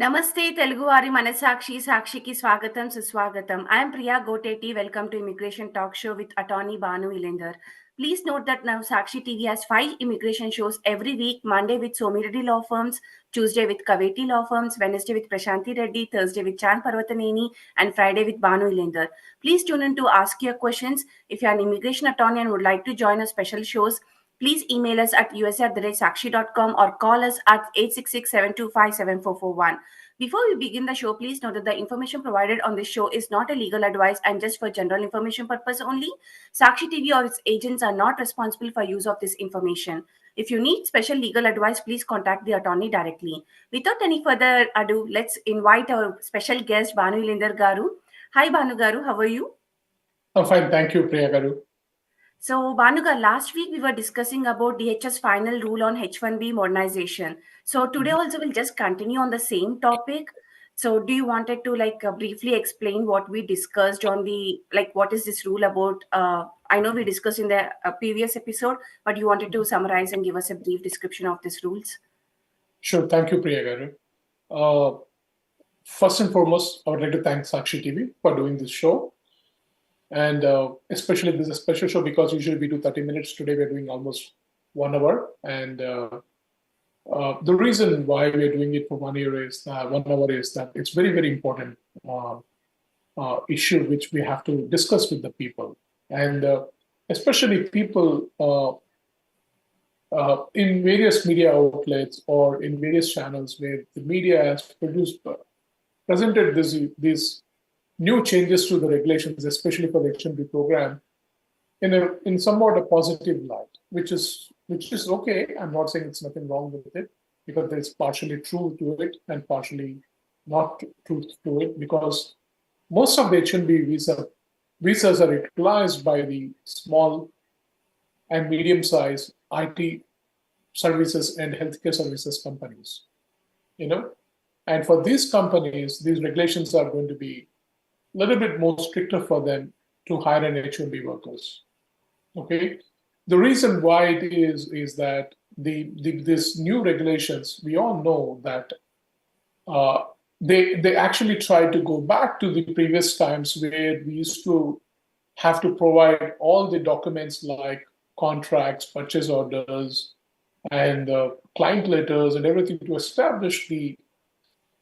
Namaste, Telugu Vari Manasakshi, Sakshiki Swagatam, Suswagatam. I am Priya Goteti. Welcome to Immigration Talk Show with attorney Bhanu Illindra. Please note that now Sakshi TV has 5 immigration shows every week: Monday with Somi Reddy Law Firms, Tuesday with Kaveti Law Firms, Wednesday with Prashanti Reddy, Thursday with Chan Parvataneni, and Friday with Bhanu Illindra. Please tune in to ask your questions. If you are an immigration attorney and would like to join our special shows, please email us at usa@sakshi.com or call us at 866-725-7441. Before we begin the show, please note that the information provided on this show is not a legal advice and just for general information purpose only. Sakshi TV or its agents are not responsible for use of this information. If you need special legal advice, please contact the attorney directly. Without any further ado, let's invite our special guest, Bhanu Illindra Garu. Hi, Bhanu Garu. How are you? I'm fine. Thank you, Priya Garu. So, Bhanuga, last week we were discussing about DHS final rule on H1B modernization. So today also we'll just continue on the same topic. So do you wanted to briefly explain what we discussed on the, what is this rule about? I know we discussed in the previous episode, but you wanted to summarize and give us a brief description of these rules. Sure. Thank you, Priya Garu. First and foremost, I would like to thank Sakshi TV for doing this show. And especially this is a special show because usually we do 30 minutes. Today we're doing almost 1 hour. And the reason why we're doing it for 1 year is 1 hour is that it's very, very important issue which we have to discuss with the people. And especially people in various media outlets or in various channels where the media has presented these new changes to the regulations, especially for the H1B program, in somewhat a positive light, which is okay. I'm not saying it's nothing wrong with it, because there's partially true to it and partially not true to it, because most of the H1B visas are utilized by the small and medium-sized IT services and healthcare services companies. And for these companies, these regulations are going to be a little bit more stricter for them to hire an H1B workers. Okay, the reason why it is that these new regulations, we all know that they actually try to go back to the previous times where we used to have to provide all the documents like contracts, purchase orders, and client letters and everything to establish the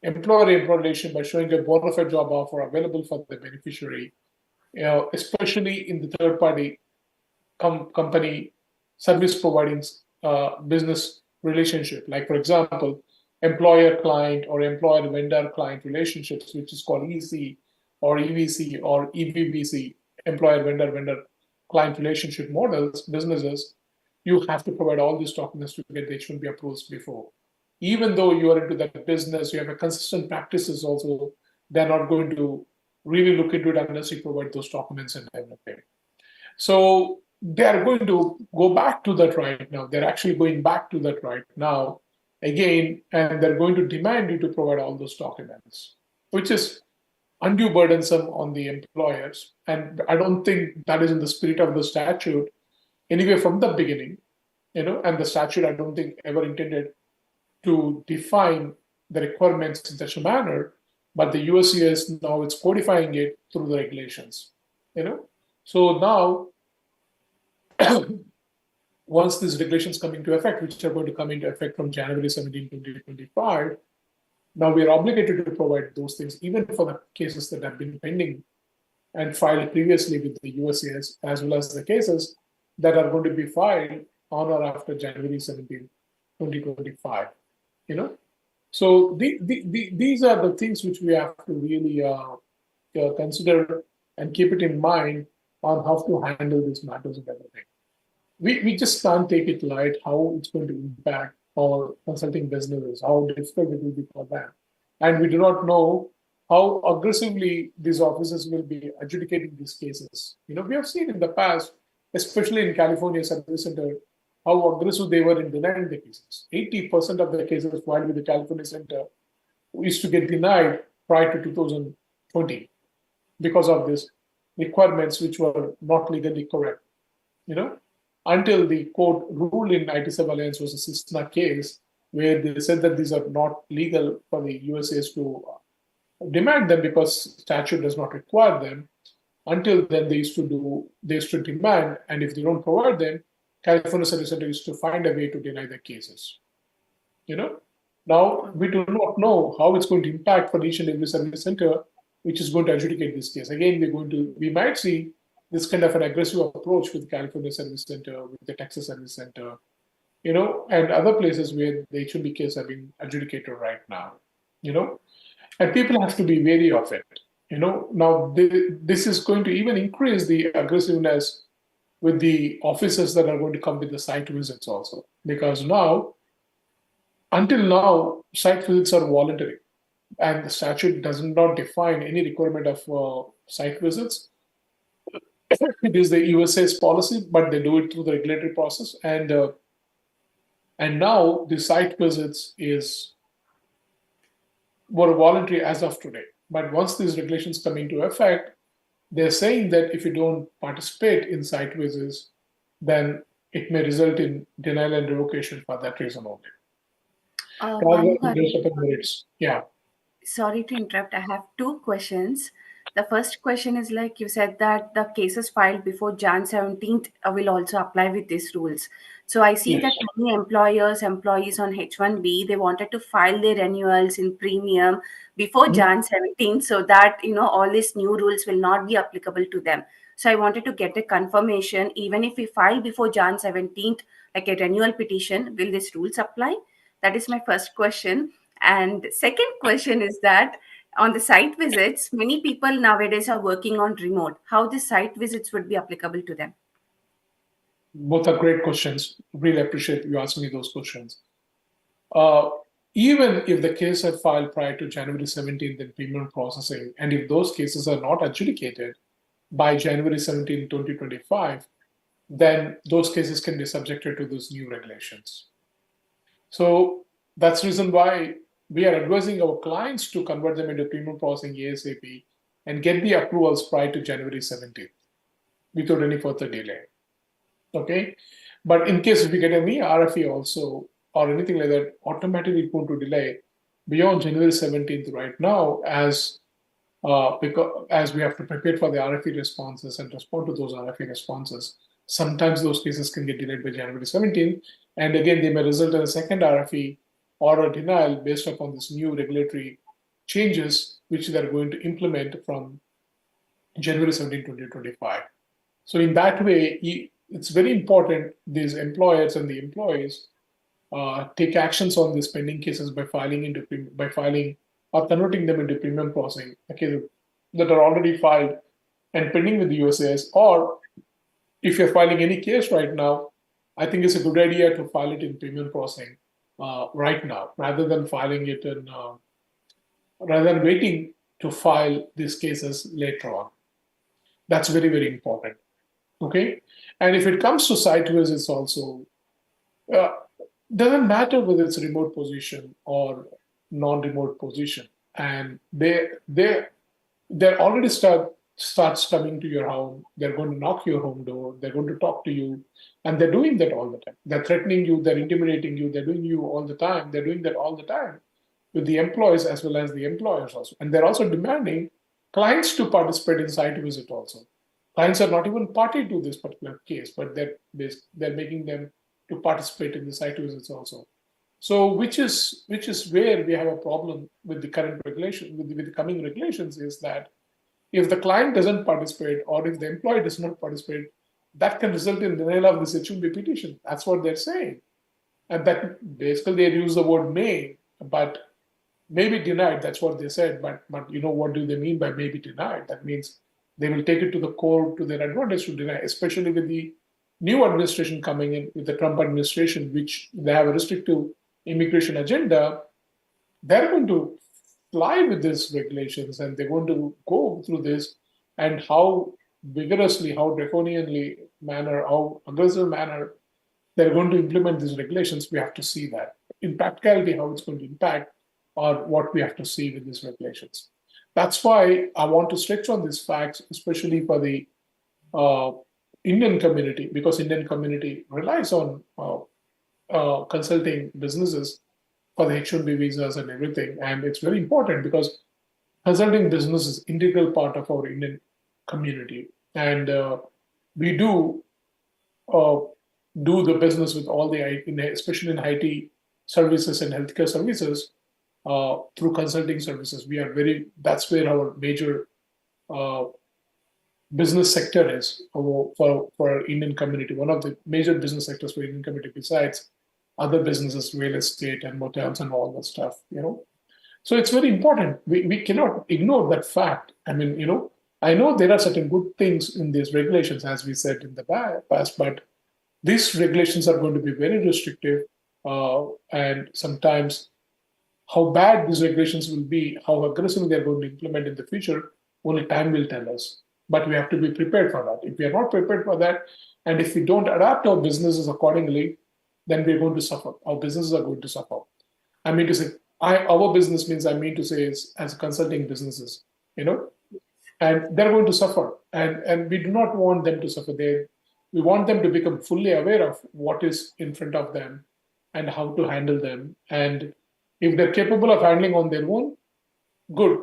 employer-employee relation by showing a bona fide job offer available for the beneficiary, especially in the third-party company service providing business relationship. Like, for example, employer-client or employer-vendor-client relationships, which is called EC or EVC or EVBC, employer-vendor-client relationship models, businesses, you have to provide all these documents to get the H1B approvals before. Even though you are into that business, you have a consistent practices also, they're not going to really look into it unless you provide those documents and everything. So they're going to go back to that right now. They're actually going back to that right now again, and they're going to demand you to provide all those documents, which is undue burdensome on the employers. And I don't think that is in the spirit of the statute anyway from the beginning, and the statute I don't think ever intended to define the requirements in such a manner, but the USCIS now it's codifying it through the regulations. So now, once these regulations come into effect, which are going to come into effect from January 17, 2025, now we are obligated to provide those things, even for the cases that have been pending and filed previously with the USCIS, as well as the cases that are going to be filed on or after January 17, 2025. So these are the things which we have to really consider and keep it in mind on how to handle these matters and everything. We just can't take it light how it's going to impact our consulting businesses, how difficult it will be for them. And we do not know how aggressively these offices will be adjudicating these cases. We have seen in the past, especially in California Service Center, how aggressive they were in denying the cases. 80% of the cases filed with the California Center used to get denied prior to 2020 because of these requirements which were not legally correct. Until the court ruled in IT Alliance was a Cisna case, where they said that these are not legal for the USAs to demand them because statute does not require them. Until then, they used to demand, and if they don't provide them, California Service Center used to find a way to deny the cases. You know, now we do not know how it's going to impact for each and every service center which is going to adjudicate this case. Again, we might see this kind of an aggressive approach with California Service Center, with the Texas Service Center, and other places where the H-1B case have been adjudicated right now. And people have to be wary of it. Now this is going to even increase the aggressiveness with the officers that are going to come with the site visits also, because until now, site visits are voluntary, and the statute does not define any requirement of site visits. It is the USA's policy, but they do it through the regulatory process, and now the site visits were voluntary as of today. But once these regulations come into effect, they're saying that if you don't participate in site visits, then it may result in denial and revocation for that reason only. Yeah. Sorry to interrupt. I have two questions. The first question is, like you said, that the cases filed before Jan 17th will also apply with these rules. So I see that many employees on H-1B, they wanted to file their renewals in premium before Jan 17th, so that all these new rules will not be applicable to them. So I wanted to get a confirmation, even if we file before Jan 17th, like a renewal petition, will these rules apply? That is my first question. And second question is that on the site visits, many people nowadays are working on remote. How the site visits would be applicable to them? Both are great questions. Really appreciate you asking me those questions. Even if the case had filed prior to January 17th in premium processing, and if those cases are not adjudicated by January 17, 2025, then those cases can be subjected to those new regulations. So that's the reason why we are advising our clients to convert them into premium processing ASAP and get the approvals prior to January 17th without any further delay. Okay, but in case if we get any RFE also or anything like that, automatically going to delay beyond January 17th right now, as we have to prepare for the RFE responses and respond to those RFE responses. Sometimes those cases can get delayed by January 17th, and again they may result in a second RFE or a denial based upon this new regulatory changes which they are going to implement from January 17, 2025. So in that way, it's very important these employers and the employees take actions on these pending cases by filing or converting them into premium processing, okay, that are already filed and pending with the USAS. Or if you're filing any case right now, I think it's a good idea to file it in premium processing right now, rather than waiting to file these cases later on. That's very, very important. Okay, and if it comes to site visits also, doesn't matter whether it's a remote position or non-remote position, and they're already starts coming to your home. They're going to knock your home door. They're going to talk to you, and they're doing that all the time. They're threatening you. They're intimidating you. They're doing you all the time. They're doing that all the time with the employees as well as the employers also, and they're also demanding clients to participate in site visit also. Clients are not even party to this particular case, but they're making them to participate in the site visits also. So, which is where we have a problem with the current regulation, with the coming regulations, is that if the client doesn't participate or if the employee does not participate, that can result in denial of this H-1B petition. That's what they're saying, and that basically they use the word may, but maybe denied. That's what they said. But what do they mean by maybe denied? That means they will take it to the court to their advantage to deny, especially with the new administration coming in, with the Trump administration, which they have a restrictive immigration agenda. They're going to fly with these regulations, and they're going to go through this, and how vigorously, how draconianly how aggressive manner they're going to implement these regulations. We have to see that in practicality, how it's going to impact, or what we have to see with these regulations. That's why I want to stretch on these facts, especially for the Indian community, because Indian community relies on consulting businesses for the H-1B visas and everything. And it's very important because consulting business is integral part of our Indian community. And we uh, do the business with all especially in IT services and healthcare services, through consulting services. That's where our major uh, business sector is for our Indian community. One of the major business sectors for Indian community, besides other businesses, real estate and motels and all that stuff, So it's very important. We cannot ignore that fact. I mean, I know there are certain good things in these regulations, as we said in the past, but these regulations are going to be very restrictive, and sometimes how bad these regulations will be, how aggressively they're going to implement in the future, only time will tell us. But we have to be prepared for that. If we are not prepared for that, and if we don't adapt our businesses accordingly, then we're going to suffer. Our businesses are going to suffer. I mean to say, our business means I mean to say is as consulting businesses, and they're going to suffer. And we do not want them to suffer. We want them to become fully aware of what is in front of them and how to handle them. And if they're capable of handling on their own, good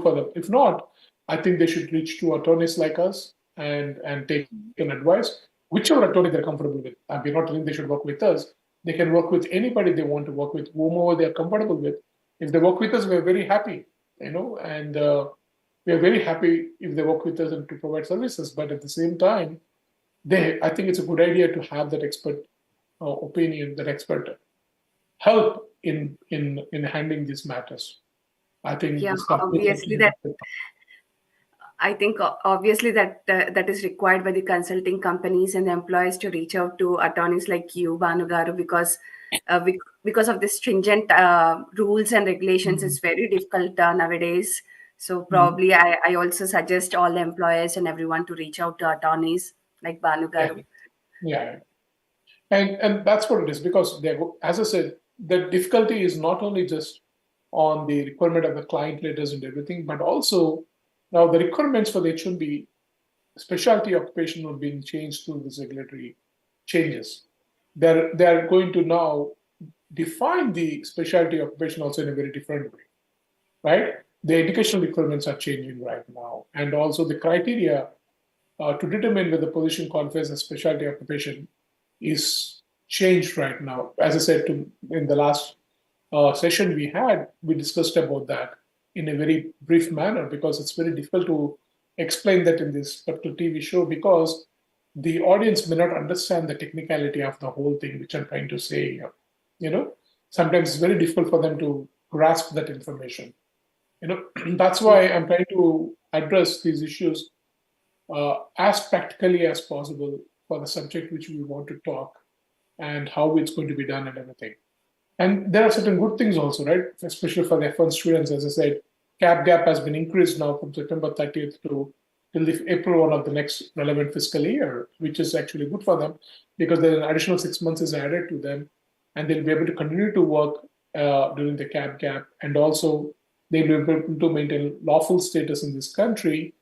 for them. If not, I think they should reach to attorneys like us and take an advice, whichever attorney they're comfortable with. We're not telling they should work with us. They can work with anybody they want to work with, whomever they're comfortable with. If they work with us, we're very happy, and we're very happy if they work with us and to provide services. But at the same time, I think it's a good idea to have that expert opinion, that expert help in handling these matters. I think Yeah, this company. obviously that is required by the consulting companies and the employers to reach out to attorneys like you, Bhanu Garu, because of the stringent rules and regulations. It's very difficult nowadays. So probably I also suggest all the employers and everyone to reach out to attorneys like Bhanu Garu. Yeah. And that's what it is, because as I said, the difficulty is not only just on the requirement of the client letters and everything, but also now the requirements for the H-1B specialty occupation are being changed through these regulatory changes. They're going to now define the specialty occupation also in a very different way, right? The educational requirements are changing right now, and also the criteria to determine whether the position qualifies as specialty occupation is changed right now. As I said in the last session we discussed about that in a very brief manner, because it's very difficult to explain that in this particular TV show, because the audience may not understand the technicality of the whole thing, which I'm trying to say here. Sometimes it's very difficult for them to grasp that information. That's why I'm trying to address these issues as practically as possible for the subject which we want to talk, and how it's going to be done and everything. And there are certain good things also, right? Especially for the F1 students, as I said, cap gap has been increased now from September 30th till the April 1 of the next relevant fiscal year, which is actually good for them, because there's an additional 6 months is added to them, and they'll be able to continue to work during the cap gap, and also they'll be able to maintain lawful status in this country,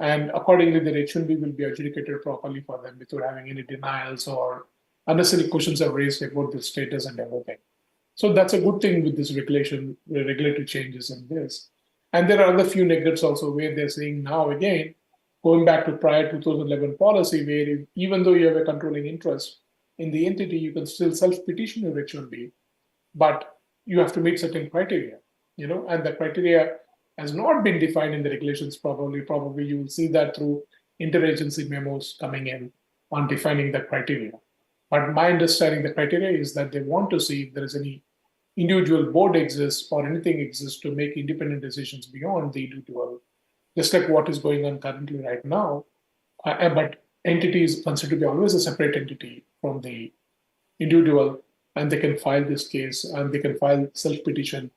and accordingly their H-1B will be adjudicated properly for them without having any denials or unnecessary questions are raised about the status and everything. So that's a good thing with this regulatory changes in this. And there are other few negatives also, where they're saying now again, going back to prior 2011 policy, where even though you have a controlling interest in the entity, you can still self-petition your H-1B, but you have to meet certain criteria, and the criteria has not been defined in the regulations properly. Probably you will see that through interagency memos coming in on defining the criteria. But my understanding, the criteria is that they want to see if there is any individual board exists or anything exists to make independent decisions beyond the individual, just like what is going on currently right now. But entity is considered to be always a separate entity from the individual, and they can file this case, and they can file self-petition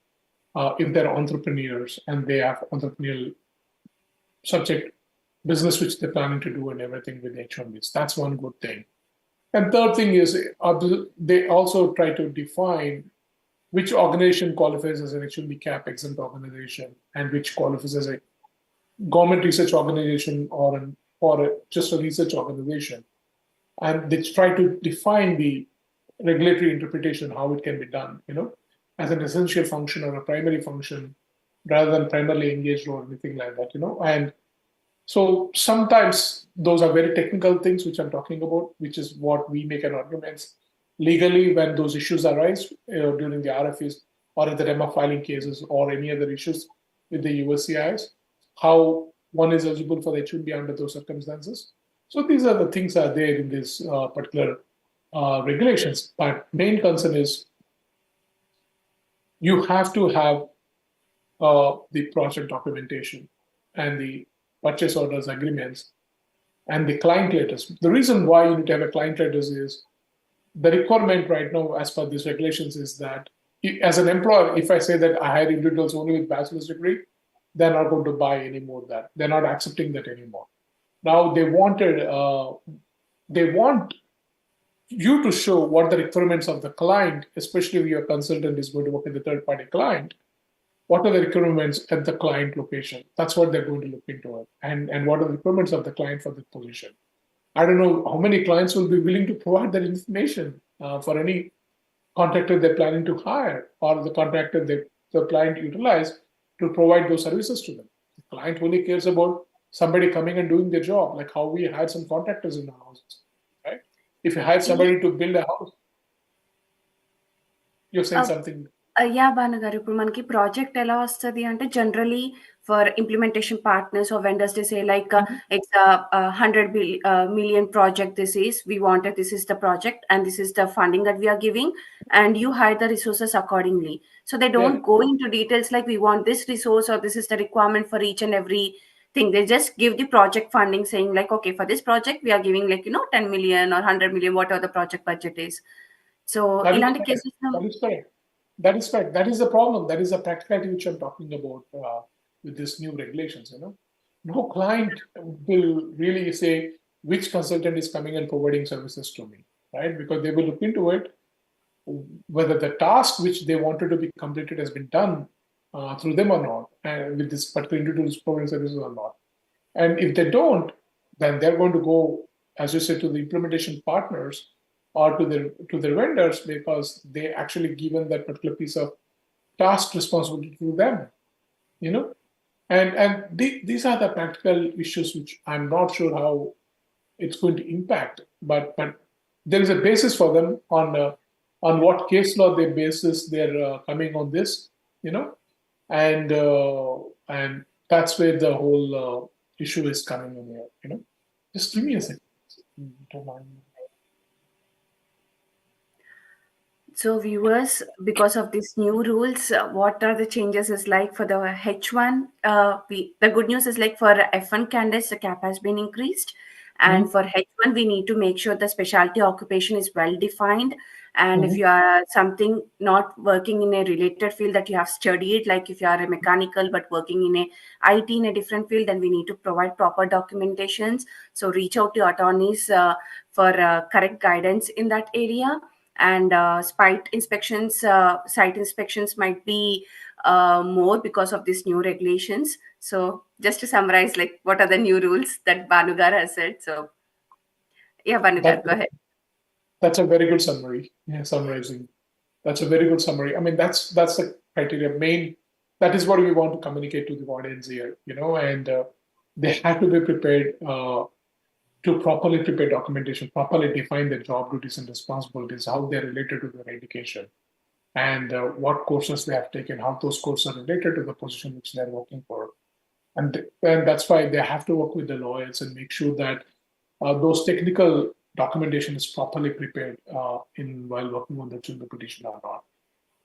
if they're entrepreneurs and they have entrepreneurial subject business which they're planning to do and everything with H-1Bs. That's one good thing. And third thing is they also try to define which organization qualifies as an H-1B cap exempt organization, and which qualifies as a government research organization or just a research organization. And they try to define the regulatory interpretation, how it can be done, as an essential function or a primary function rather than primarily engaged or anything like that, And so sometimes those are very technical things which I'm talking about, which is what we make an arguments legally when those issues arise during the RFEs or in the demo filing cases or any other issues with the USCIS, how one is eligible for the H-1B under those circumstances. So these are the things that are there in this particular regulations. But main concern is you have to have the project documentation and the purchase orders agreements and the client letters. The reason why you need to have a client letters is the requirement right now, as per these regulations, is that as an employer, if I say that I hire individuals only with bachelor's degree, they're not going to buy anymore that. They're not accepting that anymore. Now they want you to show what the requirements of the client, especially if your consultant is going to work with the third party client, what are the requirements at the client location? That's what they're going to look into it. And what are the requirements of the client for the position? I don't know how many clients will be willing to provide that information for any contractor they're planning to hire or the contractor the client utilize to provide those services to them. The client only cares about somebody coming and doing their job, like how we hired some contractors in our houses, right? If you hire somebody to build a house, you're saying something. Yeah Bhanu garu, ఇప్పుడు మనకి project ఎలా వస్తది అంటే generally for implementation partners or vendors they say like it's 100 million project, we wanted, this is the project and this is the funding that we are giving and you hire the resources accordingly. So they don't go into details like we want this resource or this is the requirement for each and every thing. They just give the project funding saying like, okay, for this project we are giving like 10 million or 100 million, whatever the project budget is. So ilanti cases that is correct. That is correct. That is the problem. That is the practicality which I'm talking about with these new regulations. No client will really say which consultant is coming and providing services to me, right? Because they will look into it, whether the task which they wanted to be completed has been done through them or not, and with this particular individual's providing services or not. And if they don't, then they're going to go, as you said, to the implementation partners or to their vendors because they actually given that particular piece of task responsibility to them, and these are the practical issues which I'm not sure how it's going to impact, but there is a basis for them on what case law they basis they're coming on this, and that's where the whole issue is coming in here. Just give me a second. Don't mind. So viewers, because of these new rules, what are the changes is like for the H1? The good news is like for F1 candidates, the cap has been increased. And for H1, we need to make sure the specialty occupation is well defined. And if you are something not working in a related field that you have studied, like if you are a mechanical but working in a IT in a different field, then we need to provide proper documentations. So reach out to attorneys for correct guidance in that area. And site inspections might be more because of these new regulations. So just to summarize, like what are the new rules that Bhanu gar has said. So yeah, Bhanu gar, go ahead. That's a very good summary. Yeah, summarizing. That's a very good summary. I mean, that's the criteria. That is what we want to communicate to the audience here, and they have to be prepared to properly prepare documentation, properly define their job duties and responsibilities, how they're related to their education, and what courses they have taken, how those courses are related to the position which they're working for. And that's why they have to work with the lawyers and make sure that those technical documentation is properly prepared while working on the H-1B petition or not.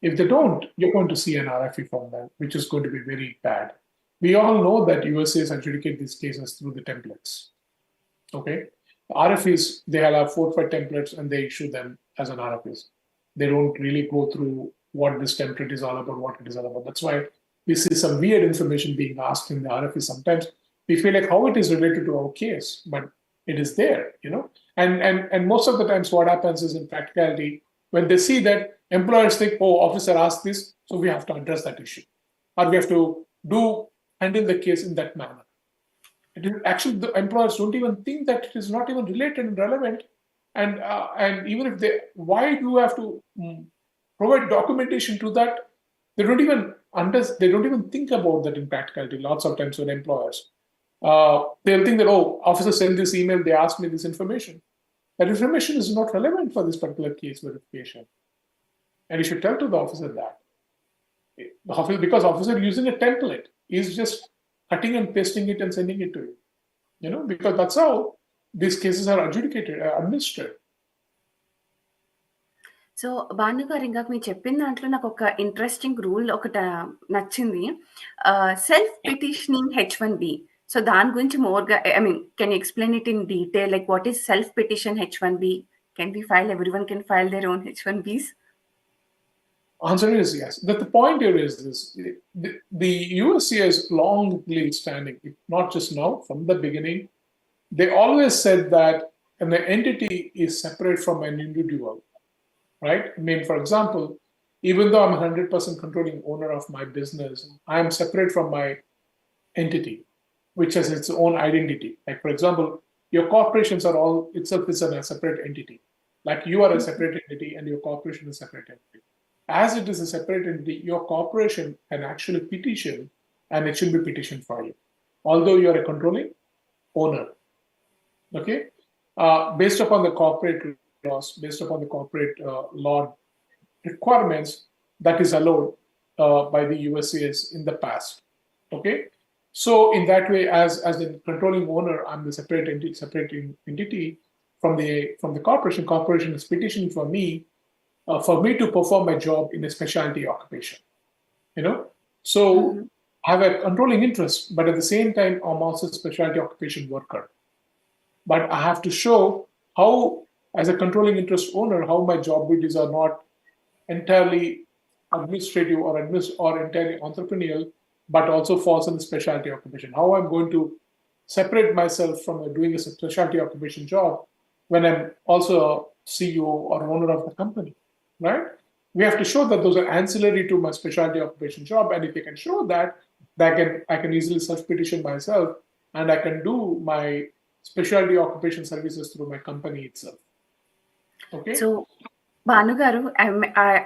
If they don't, you're going to see an RFE from them, which is going to be very bad. We all know that USAs adjudicate these cases through the templates. Okay, RFEs, they have 4 or 5 templates and they issue them as an RFEs. They don't really go through what this template is all about, what it is all about. That's why we see some weird information being asked in the RFE. Sometimes we feel like how it is related to our case, but it is there, And most of the times what happens is in practicality, when they see that employers think, oh, officer asked this, so we have to address that issue. Or we have to handle the case in that manner. Actually, the employers don't even think that it is not even related and relevant. And even if why do you have to provide documentation to that, they don't even think about that in practicality. Lots of times when employers, they'll think that, oh, officer sent this email, they asked me this information. That information is not relevant for this particular case verification. And you should tell to the officer that. Because officer using a template is just cutting and pasting it and sending it to you. Because that's how these cases are adjudicated, administered. So Bhanu గారు ఇందాక మీరు చెప్పిన దాంట్లో నాకు ఒక interesting rule ఒకటి నచ్చింది. Self పిటిషనింగ్ H1B. So దాని గురించి మోర్‌గా can you explain it in detail? Like what is self petition H1B? Can we file everyone can file their own H1Bs? Answer is yes. The point here is this: the USC is longly standing, not just now, from the beginning. They always said that an entity is separate from an individual. Right? For example, even though I'm 100% controlling owner of my business, I am separate from my entity, which has its own identity. Like, for example, your corporations are all itself is a separate entity. Like you are a separate entity and your corporation is a separate entity. As it is a separate entity, your corporation can actually petition and it should be petitioned for you, although you are a controlling owner. Okay? Based upon the corporate laws, based upon the corporate law requirements that is allowed by the USCIS in the past. Okay, so in that way, as the controlling owner, I'm the separate entity from the corporation. Corporation is petitioning for me to perform my job in a specialty occupation. So I have a controlling interest, but at the same time, I'm also a specialty occupation worker. But I have to show how, as a controlling interest owner, how my job duties are not entirely administrative or entirely entrepreneurial, but also falls in the specialty occupation. How I'm going to separate myself from doing a specialty occupation job when I'm also a CEO or owner of the company, right? We have to show that those are ancillary to my specialty occupation job, and if I can show that, I can easily self-petition myself, and I can do my specialty occupation services through my company itself. Okay. So, Bhanu garu,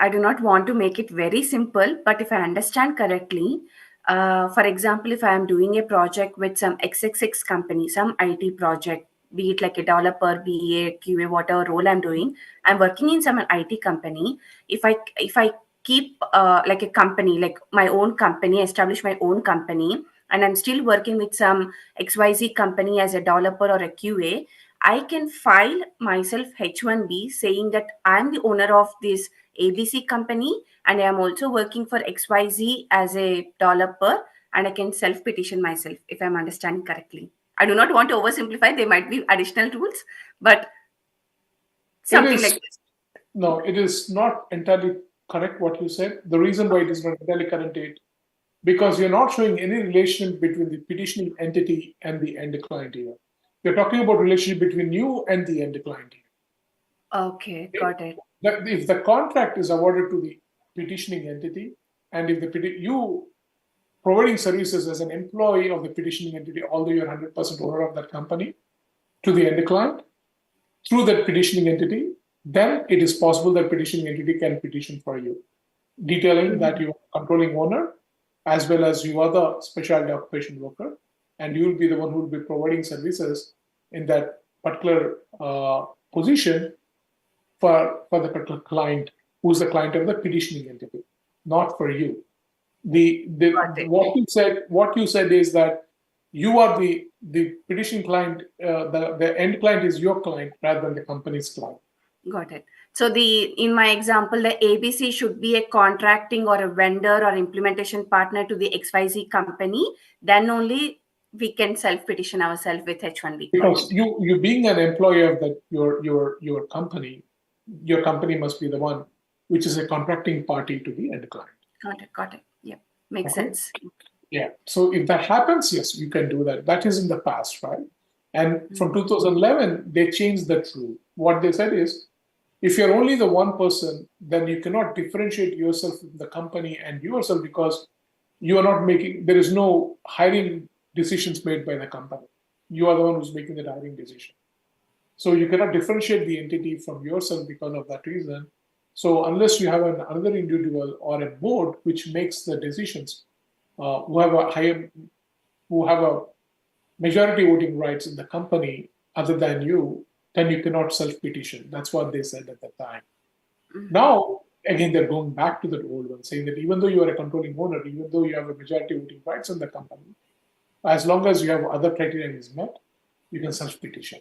I do not want to make it very simple, but if I understand correctly, for example, if I am doing a project with some XXX company, some IT project, be it like a developer, BA, QA, whatever role I'm doing, I'm working in some IT company. If I keep like a company, like my own company, establish my own company, and I'm still working with some XYZ company as a developer or a QA, I can file myself H1B saying that I'm the owner of this ABC company and I am also working for XYZ as a developer, and I can self-petition myself, if I'm understanding correctly. I do not want to oversimplify. There might be additional tools, but something like this. No, it is not entirely correct what you said. The reason why it is not entirely correct is because you're not showing any relation between the petitioning entity and the end client here. We're talking about relationship between you and the end client here. Okay, got it. If the contract is awarded to the petitioning entity, and if you providing services as an employee of the petitioning entity, although you're 100% owner of that company, to the end client, through that petitioning entity, then it is possible that petitioning entity can petition for you, detailing that you are controlling owner, as well as you are the specialty occupation worker, and you will be the one who will be providing services in that particular position for the particular client, who's the client of the petitioning entity, not for you. What you said is that you are the petitioning client, the end client is your client rather than the company's client. Got it. So in my example, the ABC should be a contracting or a vendor or implementation partner to the XYZ company. Then only we can self-petition ourselves with H1B. Because you being an employee of that your company, your company must be the one which is a contracting party to the end client. Got it. Yeah, makes sense. Yeah. So if that happens, yes, you can do that. That is in the past, right? And from 2011, they changed that rule. What they said is, if you're only the one person, then you cannot differentiate yourself from the company and yourself, because you are not there is no hiring decisions made by the company. You are the one who's making that hiring decision. So you cannot differentiate the entity from yourself because of that reason. So unless you have another individual or a board which makes the decisions, who have a majority voting rights in the company other than you, then you cannot self-petition. That's what they said at the time. Now, again, they're going back to that old one, saying that even though you are a controlling owner, even though you have a majority voting rights in the company, as long as you have other criteria is met, you can self-petition.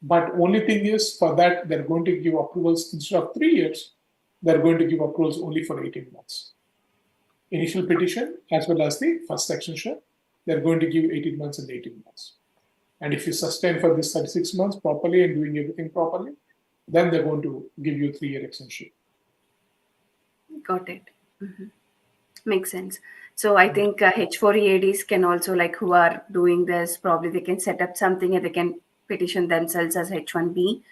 But only thing is, for that, they're going to give approvals instead of 3 years, they're going to give approvals only for 18 months. Initial petition, as well as the first extension, they're going to give 18 months and 18 months. And if you sustain for this 36 months properly and doing everything properly, then they're going to give you a 3-year extension. Got it. Makes sense. So I think H4EADs can also, like, who are doing this, probably they can set up something and they can petition themselves as H1B.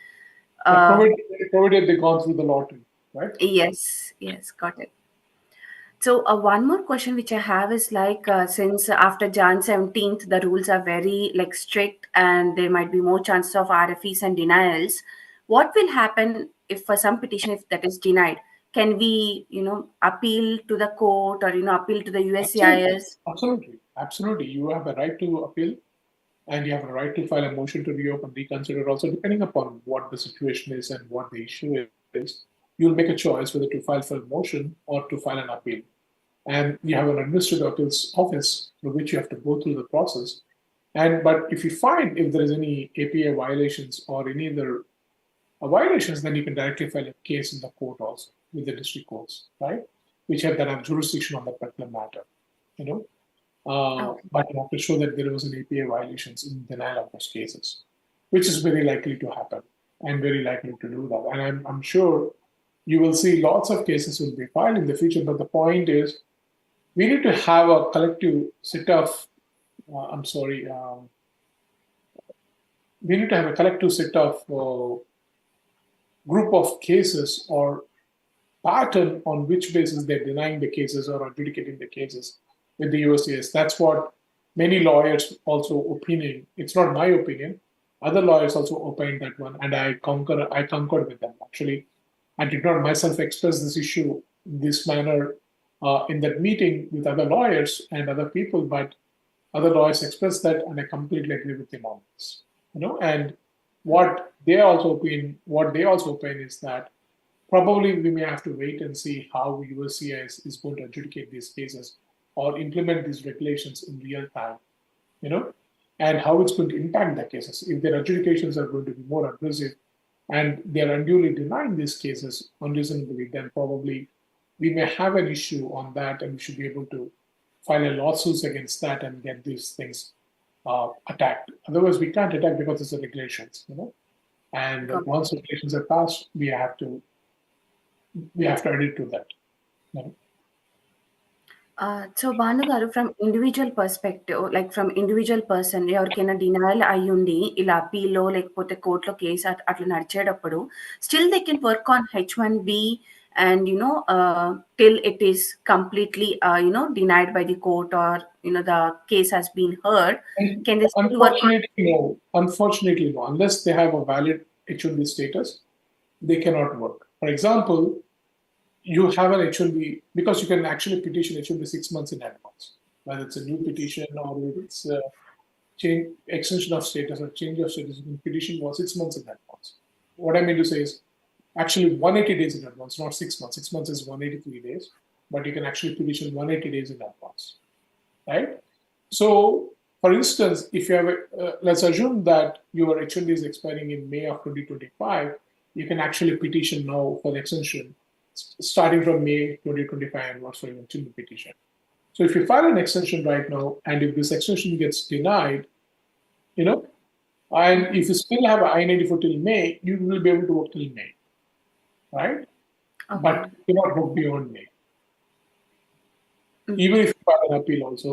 Provided they've gone through the lottery, right? Yes, got it. So one more question which I have is like, since after Jan 17th, the rules are very like strict and there might be more chances of RFEs and denials. What will happen if for some petition, if that is denied? Can we, appeal to the court or, appeal to the USCIS? Absolutely. You have a right to appeal and you have a right to file a motion to reopen, reconsider also, depending upon what the situation is and what the issue is. You'll make a choice whether to file for a motion or to file an appeal. And you have an administrative appeals office through which you have to go through the process. But if you find if there is any APA violations or any other violations, then you can directly file a case in the court also with the district courts, right? Which have that jurisdiction on that particular matter, But you have to show that there was an APA violations in denial of those cases, which is very likely to happen and very likely to do that. And I'm sure you will see lots of cases will be filed in the future. But the point is, we need to have a collective set of, we need to have a collective set of group of cases or pattern on which basis they're denying the cases or adjudicating the cases with the USCIS. That's what many lawyers also opinion. It's not my opinion. Other lawyers also opine that one, and I concur with them. Actually, I did not myself express this issue in this manner in that meeting with other lawyers and other people, but other lawyers expressed that, and I completely agree with them on this. And what they also opine is that probably we may have to wait and see how USCIS is going to adjudicate these cases or implement these regulations in real time, and how it's going to impact the cases. If their adjudications are going to be more aggressive and they are unduly denying these cases unreasonably, then probably we may have an issue on that, and we should be able to file a lawsuits against that and get these things attacked. Otherwise, we can't attack because it's the regulations, And once regulations are passed, we have to adhere to that. So Bhanu garu, from individual perspective, like from individual person, ఎవరికైనా denial అయ్యుండి ఇలా అప్పీలో లేకపోతే కోర్టులో case అట్లా నడిచేటప్పుడు still they can work on H1B and till it is completely denied by the court or the case has been heard. Can they still work on? Unfortunately no. Unless they have a valid H1B status, they cannot work. For example, you have an H1B, because you can actually petition H1B 6 months in advance, whether it's a new petition or it's a extension of status or change of status. You can petition for 6 months in advance. What I mean to say is actually 180 days in advance, not 6 months. 6 months is 183 days, but you can actually petition 180 days in advance, right? So, for instance, if you have let's assume that your H1B is expiring in May of 2025, you can actually petition now for the extension starting from May 2025 onwards for your H1B petition. So if you file an extension right now, and if this extension gets denied, and if you still have an I-94 till May, you will be able to work till May, right? Okay. But you cannot work beyond May. Mm-hmm. Even if you file an appeal also,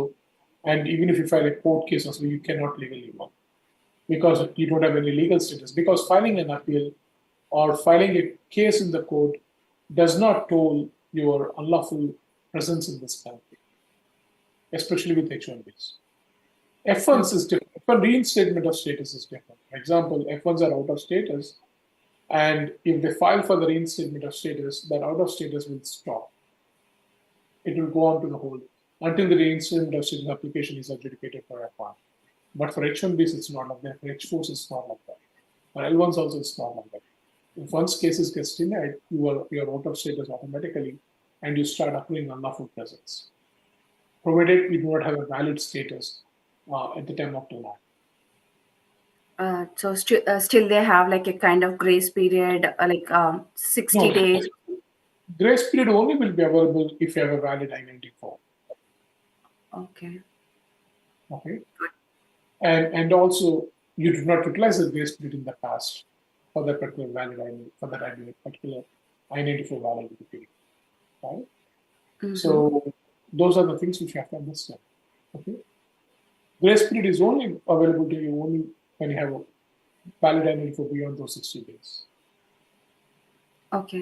and even if you file a court case also, you cannot legally work because you don't have any legal status. Because filing an appeal or filing a case in the court does not toll your unlawful presence in this country, especially with H1Bs. F1s is different. F1 reinstatement of status is different. For example, F1s are out of status, And if they file for the reinstatement of status, that out of status will stop. It will go on to the hold until the reinstatement of status application is adjudicated for F1. But for H1Bs, it's not like that. For H4s, it's not like that. For L1s also, it's not like that. If once cases gets denied, you're out of status automatically, and you start accruing unlawful presence, provided you do not have a valid status at the time of denial. So still they have like a kind of grace period, 60 No, days. grace period only will be available if you have a valid I-94. Okay. Okay. And also, you did not utilize the grace period in the past for that particular valid particular I-94 validity period. Right? Mm-hmm. So those are the things which you have to understand. Okay. Grace period is only available to you only when you have a valid I-94 beyond those 60 days. Okay.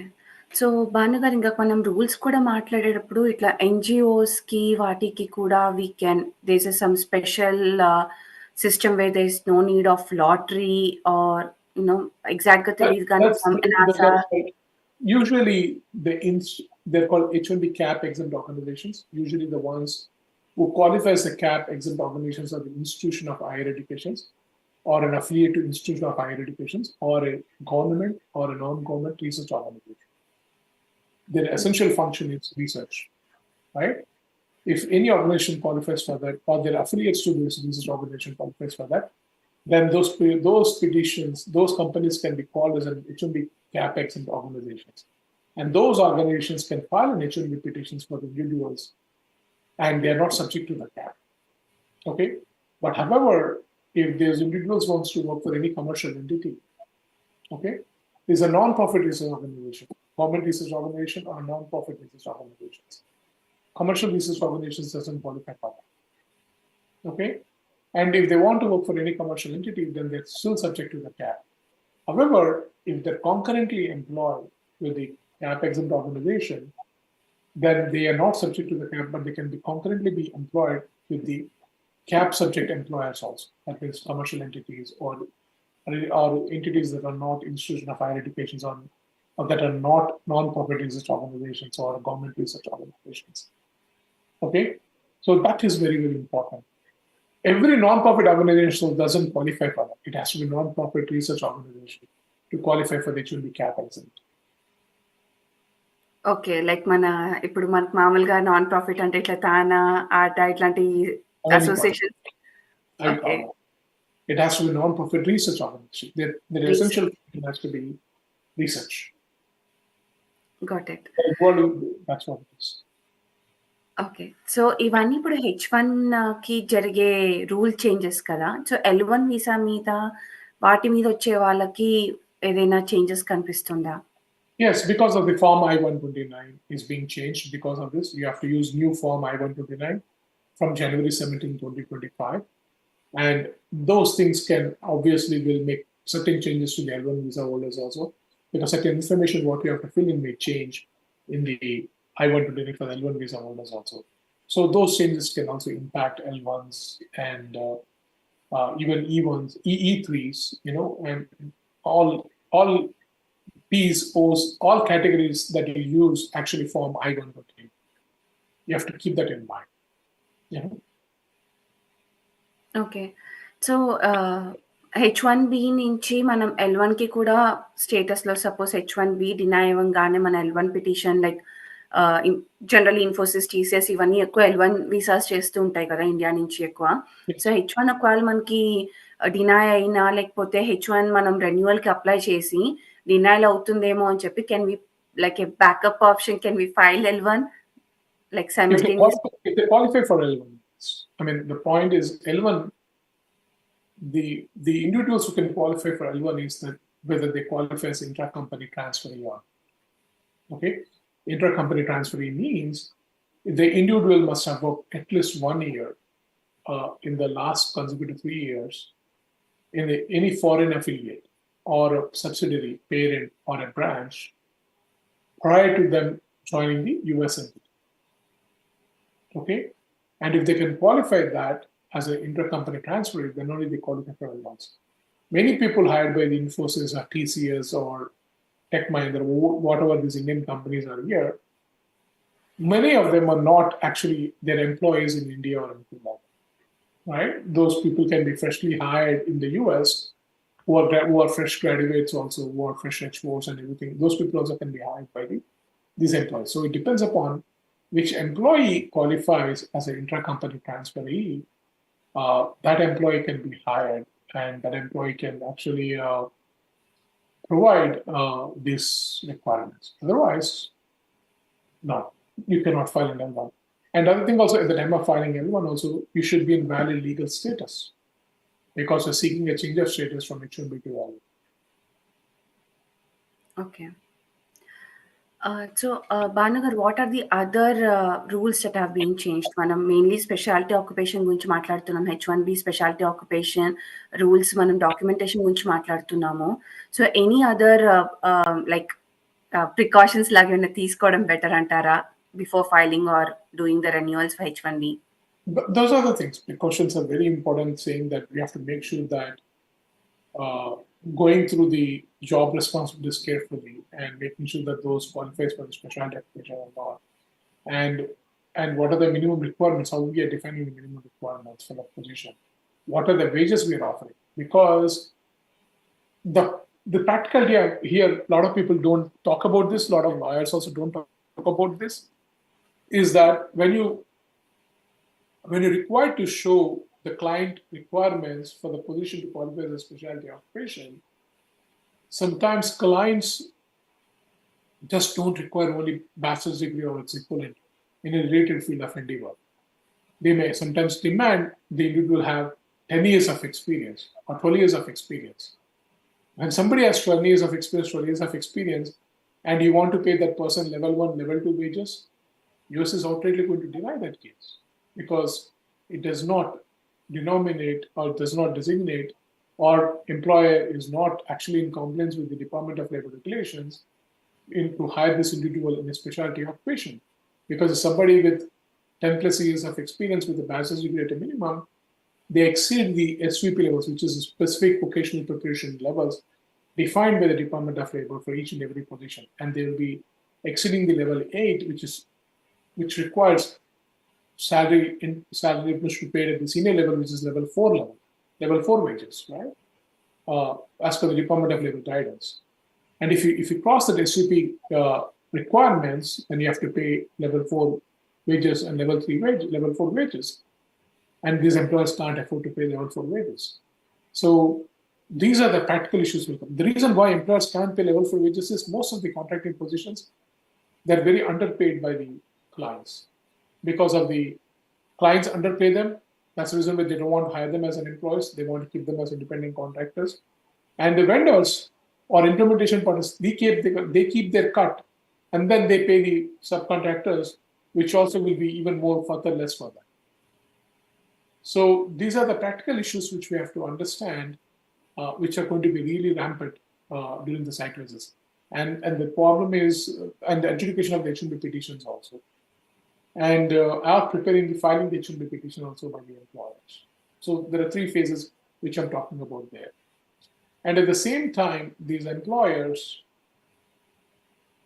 So Bhanu గారు ఇందాక మనం rules కూడా మాట్లాడేటప్పుడు ఇట్లా ఎన్‌జీఓస్‌కి వాటికి కూడా there is some special system where there is no need of lottery or ఎగ్జాక్ట్‌గా తెలీదు కానీ usually they're called H1B cap exempt organizations. Usually the ones who qualify as a cap exempt organizations are the institution of higher education or an affiliate to institution of higher education or a government or a non-government research organization. Their essential function is research, right? If any organization qualifies for that or their affiliates to this research organization qualifies for that, then those petitions, those companies can be called as an H1B cap exempt organizations. And those organizations can file an H1B petitions for the individuals and they are not subject to the cap. Okay? But however, if those individuals wants to work for any commercial entity, okay, is a non-profit research organization, government research organization or non-profit research organizations. Commercial research organizations doesn't qualify for that. Okay? And if they want to work for any commercial entity, then they're still subject to the cap. However, if they're concurrently employed with the cap exempt organization, then they are not subject to the cap, but they can be concurrently be employed with the cap subject employers also. That means commercial entities or entities that are not institution of higher education or that are not non-profit research organizations or government research organizations. Okay, so that is very, very important. Every non-profit organization doesn't qualify for that. It has to be non-profit research organization to qualify for the H1B cap exempt. Okay. Like ఇప్పుడు మనకు మామూలుగా non profit అంటే ఇట్లా తానా, ఆట ఇట్లాంటి associations. Okay. It has to be non-profit research organization. Their essential function has to be research. Got it. That's what it is. Okay. So ఇవన్నీ ఇప్పుడు H1కి జరిగే రూల్ చేంజెస్ కదా! సో L1 వీసా మీద వాటి మీద వచ్చే వాళ్ళకి ఏదైనా చేంజెస్ కనిపిస్తుందా? Yes, because of the form I-129 is being changed. Because of this, you have to use new form I-129 from January 17, 2025. And those things will make certain changes to the L1 visa holders also, because certain information what you have to fill in may change in the I-129 for the L1 visa holders also. So those changes can also impact L1s and even E1s, E3s, and all P's, O's, all categories that you use actually form I-129. You have to keep that in mind. Okay. So H1B నుంచి మనం L1కి కూడా స్టేటస్‌లో suppose H1B deny అవ్వంగానే మన L1 petition generally Infosys, TCS ఇవన్నీ ఎక్కువ L1 visas చేస్తూ ఉంటాయి కదా ఇండియా నుంచి ఎక్కువ. సో H1 ఒకవేళ మనకి డినై అయినా లేకపోతే H1 మనం రెన్యువల్‌కి అప్లై చేసి డినైల్ అవుతుందేమో అని చెప్పి can we like a backup option can we file L1 like simultaneously? If they qualify for L1, I mean, the point is L1, the individuals who can qualify for L1 is that whether they qualify as intra-company transferee or okay. Intra-company transferee means the individual must have worked at least 1 year in the last consecutive 3 years in any foreign affiliate or a subsidiary, parent, or a branch prior to them joining the US entity. Okay, and if they can qualify that as an inter-company transfer, then only they qualify for L1s. Many people hired by the Infosys or TCS or Tech Mahindra, whatever these Indian companies are here, many of them are not actually their employees in India or in Finland, right? Those people can be freshly hired in the US who are fresh graduates also, who are fresh H4s and everything. Those people also can be hired by these employees. So it depends upon which employee qualifies as an intra-company transferee. That employee can be hired, and that employee can actually provide these requirements. Otherwise, no, you cannot file an L1. And the other thing also, at the time of filing L1 also, you should be in valid legal status because you're seeking a change of status from H1B to L1. Okay. Bhanu garu, what are the other rules that have been changed? Manam mainly specialty occupation గురించి మాట్లాడుతున్నాం. H1B specialty occupation rules మనం documentation గురించి మాట్లాడుతున్నాము. So any other precautions లాగా ఏమైనా తీసుకోవడం better అంటారా before filing or doing the renewals for H1B? Those are the things. Precautions are very important, saying that we have to make sure that going through the job responsibilities carefully and making sure that those qualifies for the specialty occupation or not. And what are the minimum requirements? How we are defining the minimum requirements for that position? What are the wages we are offering? Because the practicality here, a lot of people don't talk about this. A lot of lawyers also don't talk about this. Is that when you're required to show the client requirements for the position to qualify as a specialty occupation, sometimes clients just don't require only bachelor's degree or its equivalent in a related field of endeavor. They may sometimes demand the individual have 10 years of experience or 12 years of experience. When somebody has 12 years of experience, and you want to pay that person level 1, level 2 wages, US is outrightly going to deny that case because it does not denominate or does not designate, or employer is not actually in compliance with the Department of Labor regulations to hire this individual in a specialty occupation. Because somebody with 10 plus years of experience with a bachelor's degree at a minimum, they exceed the SVP levels, which is specific vocational preparation levels defined by the Department of Labor for each and every position. And they will be exceeding the level 8, which requires salary which be paid at the senior level, which is level 4 wages, right? As per the Department of Labor guidance. And if you cross the SVP requirements, then you have to pay level 4 wages and level 4 wages. And these employers can't afford to pay level 4 wages. So these are the practical issues. The reason why employers can't pay level 4 wages is most of the contracting positions, they're very underpaid by the clients. Because of the clients underpay them, that's the reason why they don't want to hire them as an employees. They want to keep them as independent contractors. And the vendors or implementation partners, they keep their cut, and then they pay the subcontractors, which also will be even more further less for them. So these are the practical issues which we have to understand, which are going to be really rampant during the site visits. And the problem is, and the adjudication of the H1B petitions also. And are preparing the filing the H1B petition also by the employers. So there are 3 phases which I'm talking about there. And at the same time, these employers,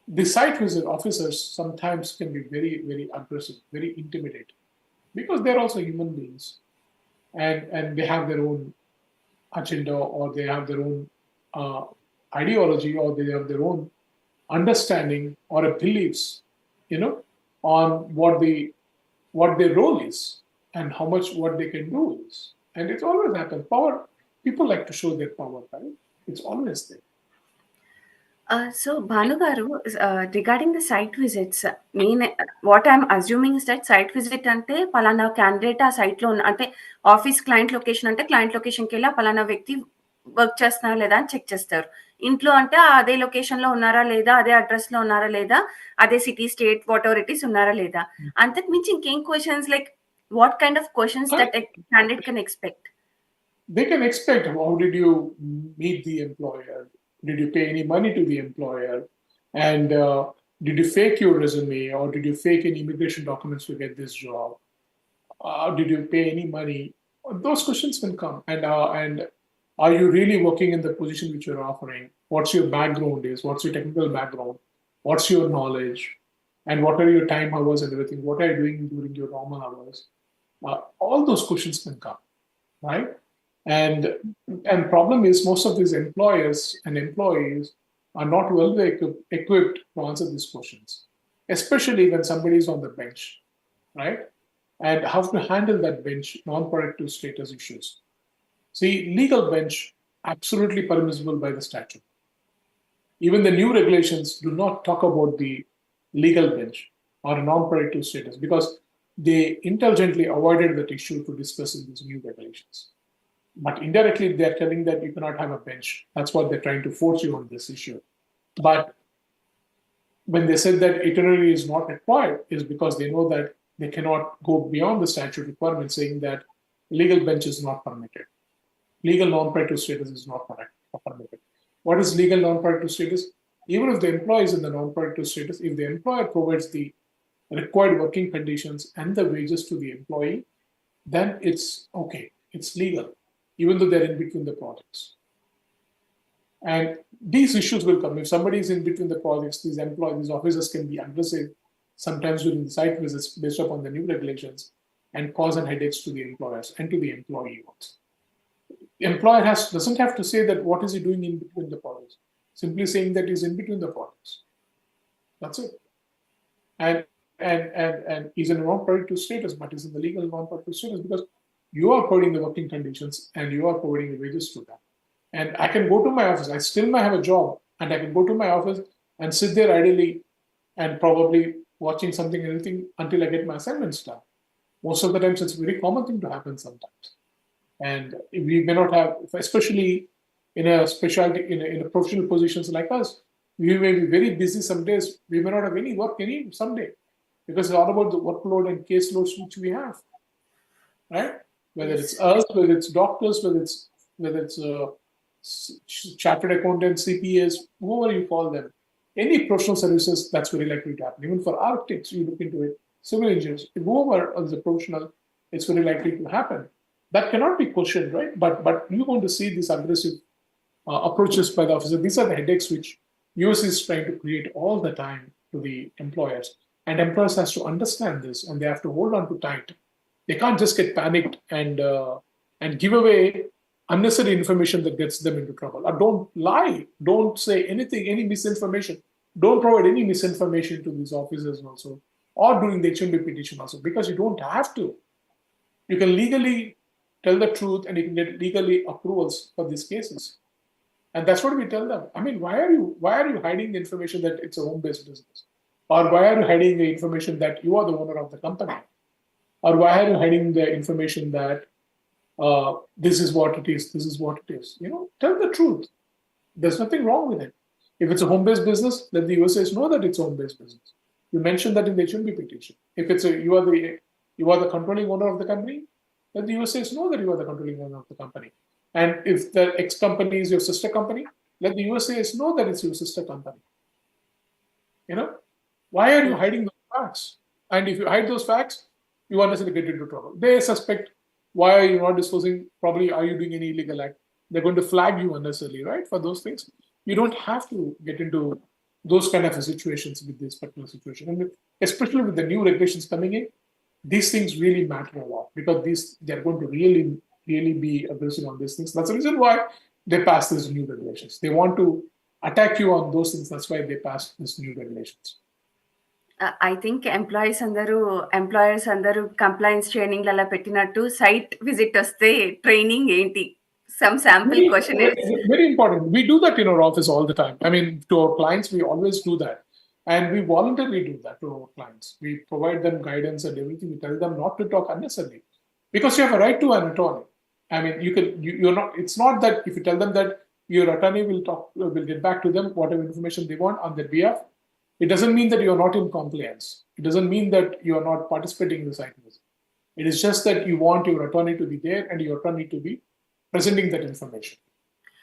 the site visit officers sometimes can be very, very aggressive, very intimidating, because they're also human beings, and they have their own agenda, or they have their own ideology, or they have their own understanding or beliefs, on what their role is and how much what they can do is. And it always happens. Power, people like to show their power, right? It's always there. So Bhanu garu, regarding the site visits, what I'm assuming is that site visit ante palana candidate ఆ site లో అంటే office client location అంటే client లొకేషన్కి వెళ్ళి పలానా వ్యక్తి work చేస్తున్నారా లేదా అని చెక్ చేస్తారు. ఇంట్లో అంటే అదే లొకేషన్ లో ఉన్నారా లేదా, అదే అడ్రస్ లో ఉన్నారా లేదా, అదే city, state, what ever it is ఉన్నారా లేదా. అంతకు మించి ఇంకేం questions, like what kind of questions that candidate can expect? They can expect, how did you meet the employer? Did you pay any money to the employer? And did you fake your resume, or did you fake any immigration documents to get this job? Did you pay any money? Those questions will come. And Are you really working in the position which you're offering? What's your background is? What's your technical background? What's your knowledge? And what are your time hours and everything? What are you doing during your normal hours? All those questions can come, right? And problem is most of these employers and employees are not well equipped to answer these questions, especially when somebody is on the bench, right? And how to handle that bench non-productive status issues. See, legal bench, absolutely permissible by the statute. Even the new regulations do not talk about the legal bench or non-productive status because they intelligently avoided that issue to discuss in these new regulations. But indirectly, they're telling that you cannot have a bench. That's what they're trying to force you on this issue. But when they said that itinerary is not required, is because they know that they cannot go beyond the statute requirement, saying that legal bench is not permitted. Legal non-productive status is not permitted. What is legal non-productive status? Even if the employee is in the non-productive status, if the employer provides the required working conditions and the wages to the employee, then it's okay. It's legal, even though they're in between the projects. And these issues will come. If somebody is in between the projects, these officers can be aggressive, sometimes during the site visits based upon the new regulations, and cause headaches to the employers and to the employee also. The employer doesn't have to say that what is he doing in between the projects. Simply saying that he's in between the projects. That's it. And he's in a non-productive status, but he's in the legal non-productive status because you are providing the working conditions and you are providing the wages to them. And I can go to my office. I still might have a job, and I can go to my office and sit there idly and probably watching something and anything until I get my assignments done. Most of the times, it's a very common thing to happen sometimes. And we may not have, especially in a specialty, in a professional positions like us, we may be very busy some days. We may not have any work some day because it's all about the workload and caseloads which we have, right? Whether it's us, whether it's doctors, whether it's chartered accountants, CPAs, whoever you call them, any professional services, that's very likely to happen. Even for architects, you look into it, civil engineers, whoever is a professional, it's very likely to happen. That cannot be questioned, right? But you're going to see these aggressive approaches by the officer. These are the headaches which US is trying to create all the time to the employers. And employers has to understand this, and they have to hold on to tight. They can't just get panicked and give away unnecessary information that gets them into trouble. Or don't lie. Don't say anything, any misinformation. Don't provide any misinformation to these officers also, or during the HMB petition also, because you don't have to. You can legally tell the truth, and you can get legally approvals for these cases. And that's what we tell them. I mean, why are you hiding the information that it's a home-based business? Or why are you hiding the information that you are the owner of the company? Or why are you hiding the information that this is what it is, this is what it is? Tell the truth. There's nothing wrong with it. If it's a home-based business, let the USAs know that it's a home-based business. You mentioned that in the H1B petition. If it's you are the controlling owner of the company, let the USAs know that you are the controlling owner of the company. And if the X company is your sister company, let the USAs know that it's your sister company. Why are you hiding those facts? And if you hide those facts, you unnecessarily get into trouble. They suspect, why are you not disclosing? Probably, are you doing any illegal act? They're going to flag you unnecessarily, right? For those things. You don't have to get into those kind of situations with this particular situation. And especially with the new regulations coming in, these things really matter a lot because they're going to really be aggressive on these things. That's the reason why they passed these new regulations. They want to attack you on those things. That's why they passed these new regulations. I think employers అందరూ complains training లలో పెట్టినట్టు site visit వస్తే training ఏంటి some sample questionnaires. Very important. We do that in our office all the time. I mean, to our clients, we always do that. And we voluntarily do that to our clients. We provide them guidance and everything. We tell them not to talk unnecessarily because you have a right to an attorney. I mean, you're not, it's not that if you tell them that your attorney will get back to them whatever information they want on their behalf, it doesn't mean that you're not in compliance. It doesn't mean that you're not participating in the site visit. It is just that you want your attorney to be there and your attorney to be presenting that information.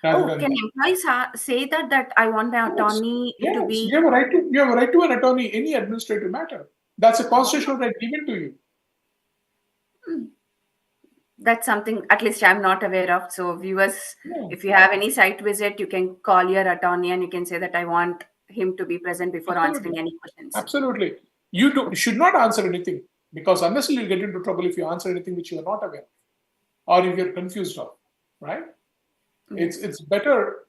Can employees say that I want my attorney to be? You have a right to an attorney, any administrative matter. That's a constitutional right given to you. That's something at least I'm not aware of. So viewers, Yeah, if you have any site visit, you can call your attorney and you can say that I want him to be present before absolutely. answering any questions. Absolutely. You should not answer anything because unless you'll get into trouble if you answer anything which you are not aware of or if you're confused of, right? Yes. It's better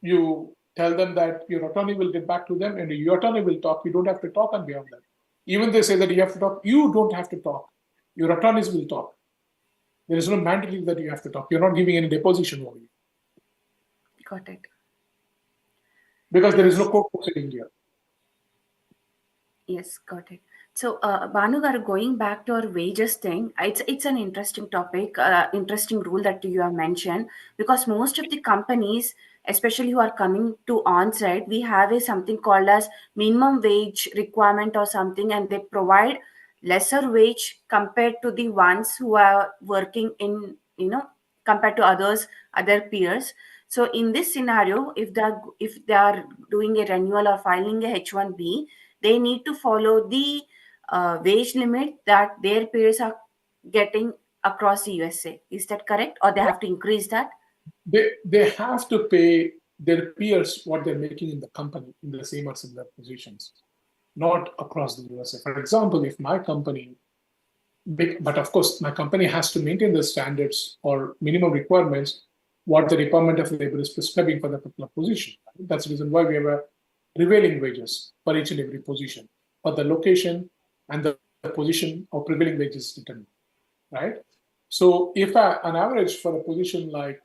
you tell them that your attorney will get back to them and your attorney will talk. You don't have to talk on behalf of them. Even they say that you have to talk, you don't have to talk. Your attorneys will talk. There is no mandate that you have to talk. You're not giving any deposition over you Got it. because there is no Yes. court proceeding here. Yes, got it. So, Bhanu garu, going back to our wages thing, it's an interesting topic, interesting rule that you have mentioned, because most of the companies, especially who are coming to on-site, we have a something called as minimum wage requirement or something, and they provide lesser wage compared to the ones who are working in, compared to other peers. So in this scenario, if they are doing a renewal or filing a H1B, they need to follow the wage limit that their peers are getting across the USA. Is that correct? Or they have to increase that? They have to pay their peers what they're making in the company in the same or similar positions, not across the USA. For example, if my company, but of course, my company has to maintain the standards or minimum requirements what the Department of Labor is prescribing for the particular position. That's the reason why we have a prevailing wages for each and every position, for the location and the position of prevailing wages determined, right? So if an average for a position like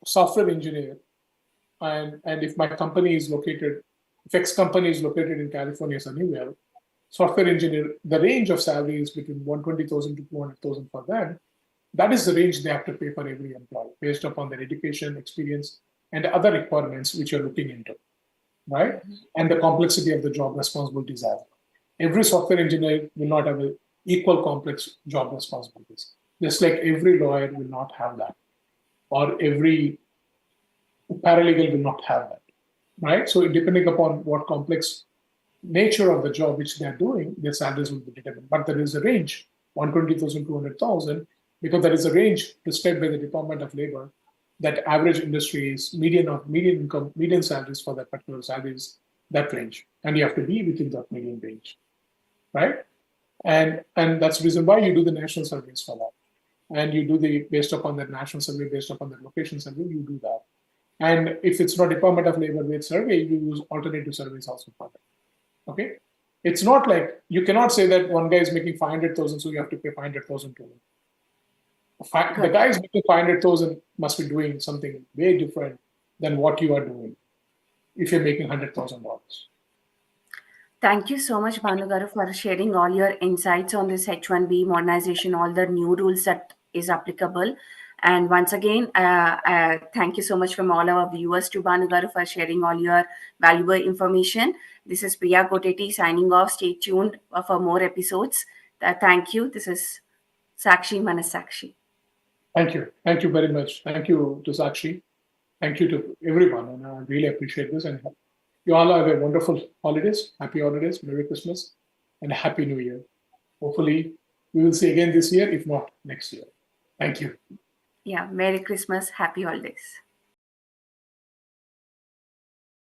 software engineer, and if my company is located, if X company is located in California, Sunnyvale, software engineer, the range of salary is between 120,000 to 200,000 for them. That is the range they have to pay for every employee based upon their education, experience, and other requirements which you're looking into, right? And the complexity of the job responsibilities as well. Every software engineer will not have a equal complex job responsibilities. Just like every lawyer will not have that, or every paralegal will not have that, right? So depending upon what complex nature of the job which they are doing, their salaries will be determined. But there is a range, 120,000, 200,000, because there is a range prescribed by the Department of Labor that average industry is median income, median salaries for that particular salaries, that range. And you have to be within that median range, right? And that's the reason why you do the national surveys for that. And you do the based upon that national survey, based upon the location survey, you do that. And if it's not Department of Labor based survey, you use alternative surveys also for that. Okay. It's not like you cannot say that one guy is making 500,000, so you have to pay 500,000 to him. The Good. guy is making 500,000 must be doing something way different than what you are doing if you're making $100,000. Thank you so much, Bhanu garu, for sharing all your insights on this H1B modernization, all the new rules that is applicable. And once again, thank you so much from all our viewers to Bhanu garu for sharing all your valuable information. This is Priya Goteti signing off. Stay tuned for more episodes. Thank you. This is Sakshi Manasakshi. Thank you. Thank you very much. Thank you to Sakshi. Thank you to everyone. And I really appreciate this. And you all have a wonderful holidays. Happy holidays, Merry Christmas, and Happy New Year. Hopefully, we will see again this year, if not next year. Thank you. Yeah, Merry Christmas, Happy Holidays.